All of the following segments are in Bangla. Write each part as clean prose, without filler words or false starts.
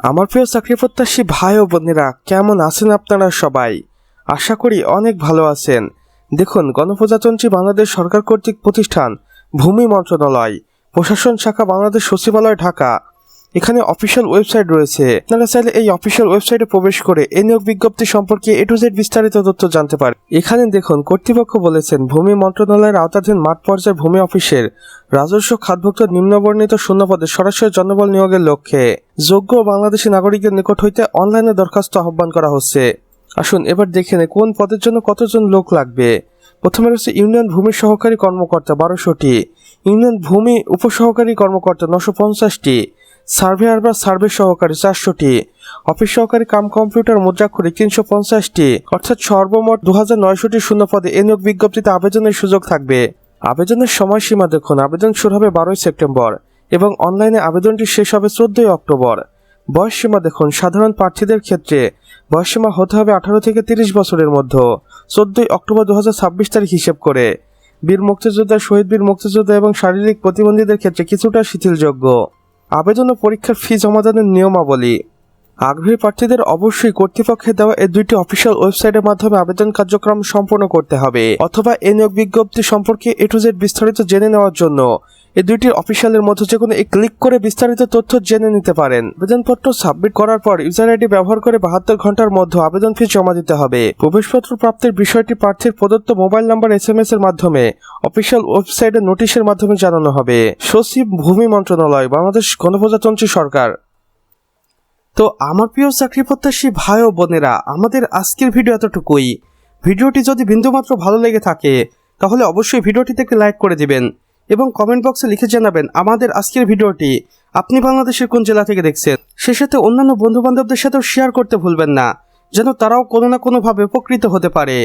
আমার প্রিয় চাকরি প্রত্যাশী ভাই ও বোনেরা, কেমন আছেন আপনারা সবাই? আশা করি অনেক ভালো আছেন। দেখুন, গণপ্রজাতন্ত্রী বাংলাদেশ সরকার কর্তৃক প্রতিষ্ঠান ভূমি মন্ত্রণালয়, প্রশাসন শাখা বাংলাদেশ সচিবালয় ঢাকা, এখানে অফিসিয়াল ওয়েবসাইট রয়েছে। আপনারা চাইলে এই অফিসিয়াল ওয়েবসাইটে প্রবেশ করে এই নিয়োগ বিজ্ঞপ্তি সম্পর্কে A to Z বিস্তারিত তথ্য জানতে পারেন। এখানে দেখুন, কর্তৃপক্ষ বলেছেন ভূমি মন্ত্রণালয়ের আওতাধীন মাঠ পর্যায়ের ভূমি অফিসের রাজস্ব খাতভুক্ত নিম্নবর্ণিত শূন্যপদে সরাসরি জনবল নিয়োগের লক্ষ্যে যোগ্য বাংলাদেশী নাগরিকদের নিকট হইতে অনলাইনে দরখাস্ত আহ্বান করা হচ্ছে। আসুন এবার দেখে নেই কোন পদের জন্য কতজন লোক লাগবে। প্রথমে রয়েছে ইউনিয়ন ভূমি সহকারী কর্মকর্তা 1200টি, ইউনিয়ন ভূমি উপসহকারী কর্মকর্তা 950টি, সার্ভেয়ার বা সার্ভে সহকারী 400টি, অফিস সহকারী কাম কম্পিউটার মুদ্রাক্ষরিক 350টি, অর্থাৎ সর্বমোট 2900টি শূন্যপদে এই নিয়োগ বিজ্ঞপ্তিতে আবেদনের সুযোগ থাকবে। আবেদনের সময়সীমা দেখুন, আবেদন শুরু হবে 12 সেপ্টেম্বর এবং অনলাইনে আবেদনটি শেষ হবে 14 অক্টোবর। বয়সসীমা দেখুন, সাধারণ প্রার্থীদের ক্ষেত্রে বয়সসীমা হতে হবে 18 থেকে 30 বছরের মধ্যে 14 অক্টোবর 2026 তারিখ হিসেব করে। বীর মুক্তিযোদ্ধা, শহীদ বীর মুক্তিযোদ্ধা এবং শারীরিক প্রতিবন্ধীদের ক্ষেত্রে কিছুটা শিথিলযোগ্য। আবেদন ও পরীক্ষার ফি জমাদানের নিয়মাবলী। আগ্রহী প্রার্থীদের অবশ্যই কর্তৃপক্ষের দেওয়া এই দুইটি অফিসিয়াল ওয়েবসাইটের মাধ্যমে আবেদন কার্যক্রম সম্পন্ন করতে হবে, অথবা এই নিয়োগ বিজ্ঞপ্তি সম্পর্কে A to Z বিস্তারিত জেনে নেওয়ার জন্য এই দুইটি অফিসিয়ালের মধ্যে যে কোনো ক্লিক করে বিস্তারিত তথ্য জেনে নিতে পারেন। আবেদনপত্র সাবমিট করার পর ইউজার আইডি ব্যবহার করে 72 ঘন্টার মধ্যে আবেদন ফি জমা দিতে হবে। প্রবেশপত্র প্রাপ্তির বিষয়টি প্রার্থীর প্রদত্ত মোবাইল নাম্বার SMS এর মাধ্যমে অফিসিয়াল ওয়েবসাইটে নোটিশের মাধ্যমে জানানো হবে। সচিব, ভূমি মন্ত্রণালয়, বাংলাদেশ গণপ্রজাতন্ত্রী সরকার। তো আমার প্রিয় চাকরি প্রত্যাশী ভাই ও বোনেরা, আমাদের আজকের ভিডিও এতটুকুই। ভিডিওটি যদি বিন্দুমাত্র ভালো লেগে থাকে তাহলে অবশ্যই ভিডিওটিতে একটি লাইক করে দিবেন এবং কমেন্ট বক্সে লিখে জানাবেন আমাদের আজকের ভিডিওটি আপনি বাংলাদেশের কোন জেলা থেকে দেখছেন। সে সাথে অন্যান্য বন্ধু বান্ধবদের সাথেও শেয়ার করতে ভুলবেন না, যেন তারাও কোনো না কোনোভাবে উপকৃত হতে পারে।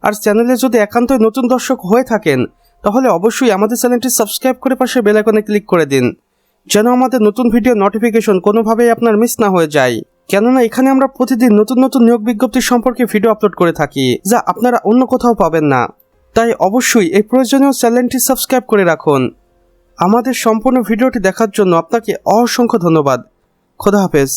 আর চ্যানেলে যদি একান্তই নতুন দর্শক হয়ে থাকেন তাহলে অবশ্যই আমাদের চ্যানেলটি সাবস্ক্রাইব করে পাশে বেল আইকনে ক্লিক করে দিন, যেন আমাদের নতুন ভিডিও নোটিফিকেশন কোনোভাবেই আপনার মিস না হয়ে যায়। কেননা এখানে আমরা প্রতিদিন নতুন নতুন নিয়োগ বিজ্ঞপ্তি সম্পর্কে ভিডিও আপলোড করে থাকি, যা আপনারা অন্য কোথাও পাবেন না। তাই অবশ্যই এই প্রয়োজনীয় চ্যানেলটি সাবস্ক্রাইব করে রাখুন। আমাদের সম্পূর্ণ ভিডিওটি দেখার জন্য আপনাকে অসংখ্য ধন্যবাদ। খোদা হাফেজ।